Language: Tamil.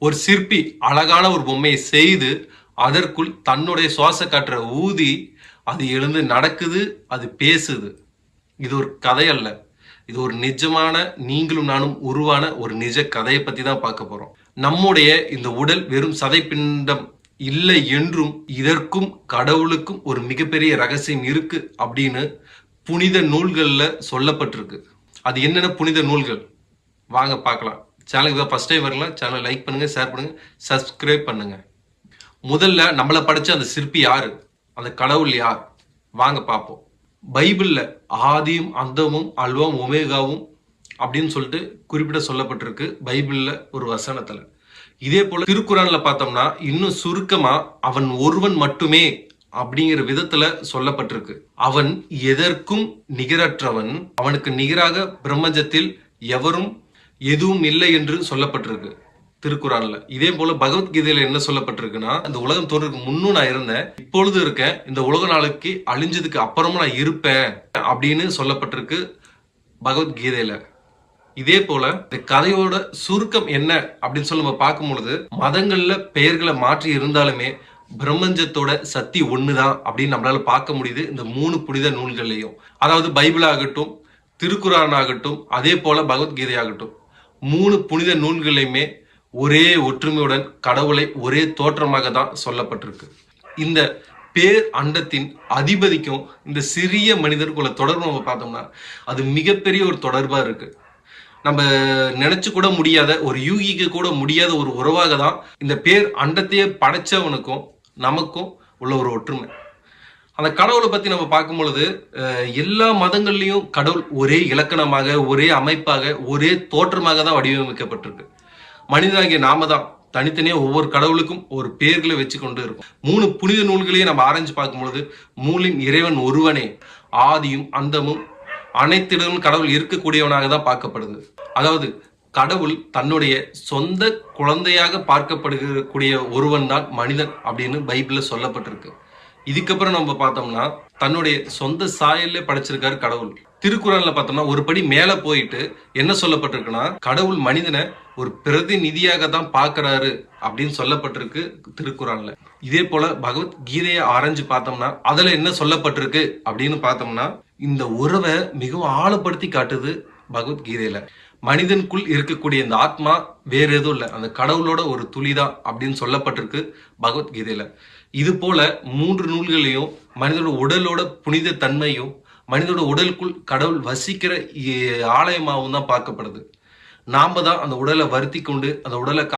ஒரு சிற்பி அழகான ஒரு பொம்மையை செய்து அதற்குள் தன்னுடைய சுவாச காற்றை ஊதி அது எழுந்து நடக்குது, அது பேசுது. இது ஒரு கதை அல்ல, இது ஒரு நிஜமான நீங்களும் நானும் உருவான ஒரு நிஜ கதையை பத்தி தான் பார்க்க போறோம். நம்முடைய இந்த உடல் வெறும் சதைப்பிண்டம் இல்லை என்றும் இதற்கும் கடவுளுக்கும் ஒரு மிகப்பெரிய ரகசியம் இருக்கு அப்படின்னு புனித நூல்கள்ல சொல்லப்பட்டிருக்கு. அது என்னென்ன புனித நூல்கள் வாங்க பார்க்கலாம். சேனலுக்கு தான் ஃபர்ஸ்ட் டைம் வரலாம், சேனலை லைக் பண்ணுங்க, ஷேர் பண்ணுங்க, சப்ஸ்கிரைப் பண்ணுங்க. முதல்ல நம்மளை படைச்ச அந்த சிற்பி யாரு, அந்த கடவுள் யார், வாங்க பார்ப்போம். பைபிள்ல ஆதியும் அந்தமும் அல்வாவும் ஒமேகாவும் அப்படின்னு சொல்லிட்டு குறிப்பிட சொல்லப்பட்டிருக்கு பைபிள்ல ஒரு வசனத்துல. இதே போல திருக்குறான்ல பார்த்தோம்னா இன்னும் சுருக்கமா அவன் ஒருவன் மட்டுமே அப்படிங்கிற விதத்துல சொல்லப்பட்டிருக்கு. அவன் எதற்கும் நிகரற்றவன், அவனுக்கு நிகராக பிரம்மஞ்சத்தில் எவரும் எதுவும் இல்லை என்று சொல்லப்பட்டிருக்கு திருக்குறான்ல. இதே போல பகவத்கீதையில என்ன சொல்லப்பட்டிருக்குன்னா, இந்த உலகம் தோன்றதுக்கு முன்னும் நான் இருந்தேன், இப்பொழுது இருக்கேன், இந்த உலக நாளைக்கு அழிஞ்சதுக்கு அப்புறமும் நான் இருப்பேன் அப்படின்னு சொல்லப்பட்டிருக்கு பகவத்கீதையில. இதே போல இந்த கதையோட சுருக்கம் என்ன அப்படின்னு சொல்லி நம்ம பார்க்கும் பொழுது, மதங்கள்ல பெயர்களை மாற்றி இருந்தாலுமே பிரம்மஞ்சத்தோட சக்தி ஒண்ணுதான் அப்படின்னு நம்மளால பார்க்க முடியுது இந்த 3 புனித நூல்கள்லையும். அதாவது பைபிள் ஆகட்டும், திருக்குறான் ஆகட்டும், அதே போல பகவத்கீதை ஆகட்டும், 3 புனித நூல்களையுமே ஒரே ஒற்றுமையுடன் கடவுளை ஒரே தோற்றமாக தான் சொல்லப்பட்டிருக்கு. இந்த பேர் அண்டத்தின் அதிபதிக்கும் இந்த சிறிய மனிதருக்குள்ள தொடர்பு நம்ம பார்த்தோம்னா அது மிகப்பெரிய ஒரு தொடர்பா இருக்கு. நம்ம நினைச்சு கூட முடியாத, ஒரு யூகிக்க கூட முடியாத ஒரு உறவாக தான் இந்த பேர் அண்டத்தையே படைச்சவனுக்கும் நமக்கும் உள்ள ஒரு ஒற்றுமை. அந்த கடவுளை பத்தி நம்ம பார்க்கும் பொழுது எல்லா மதங்கள்லயும் கடவுள் ஒரே இலக்கணமாக, ஒரே அமைப்பாக, ஒரே தோற்றமாக தான் வடிவமைக்கப்பட்டிருக்கு. மனிதனாகிய நாம தான் தனித்தனியா ஒவ்வொரு கடவுளுக்கும் ஒரு பேர்களை வச்சு கொண்டு இருக்கும். 3 புனித நூல்களையும் நம்ம ஆராய்ஞ்சு பார்க்கும் பொழுது மூலின் இறைவன் ஒருவனே, ஆதியும் அந்தமும் அனைத்திடமும் கடவுள் இருக்கக்கூடியவனாக தான் பார்க்கப்படுது. அதாவது கடவுள் தன்னுடைய சொந்த குழந்தையாக பார்க்கப்படுகக்கூடிய ஒருவன் தான் மனிதன் அப்படின்னு பைபிள்ல சொல்லப்பட்டிருக்கு. இதுக்கப்புறம் நம்ம பார்த்தோம்னா தன்னுடைய சொந்த சாயல்ல படைச்சிருக்காரு கடவுள். திருக்குறள்ல பார்த்தோம்னா ஒரு படி மேல போயிட்டு என்ன சொல்லப்பட்டிருக்குன்னா, கடவுள் மனிதனை ஒரு பிரதிநிதியாக தான் பார்க்கிறாரு அப்படின்னு சொல்லப்பட்டிருக்கு திருக்குறள்ல. இதே போல பகவத்கீதையை ஆராய்ஞ்சு பார்த்தோம்னா அதுல என்ன சொல்லப்பட்டிருக்கு அப்படின்னு பார்த்தோம்னா, இந்த உறவை மிகவும் ஆழப்படுத்தி காட்டுது பகவத்கீதையில. மனிதனுக்குள் இருக்கக்கூடிய இந்த ஆத்மா வேற எதுவும் இல்லை, அந்த கடவுளோட ஒரு துளிதான் அப்படின்னு சொல்லப்பட்டிருக்கு பகவத்கீதையில. இது போல 3 நூல்களையும் மனிதனோட உடலோட புனித தன்மையும், மனிதனோட உடலுக்குள் கடவுள் வசிக்கிற ஆலயமாகவும் தான் பார்க்கப்படுது. நாம தான் அந்த உடலை வருத்தி கொண்டு அந்த உடலை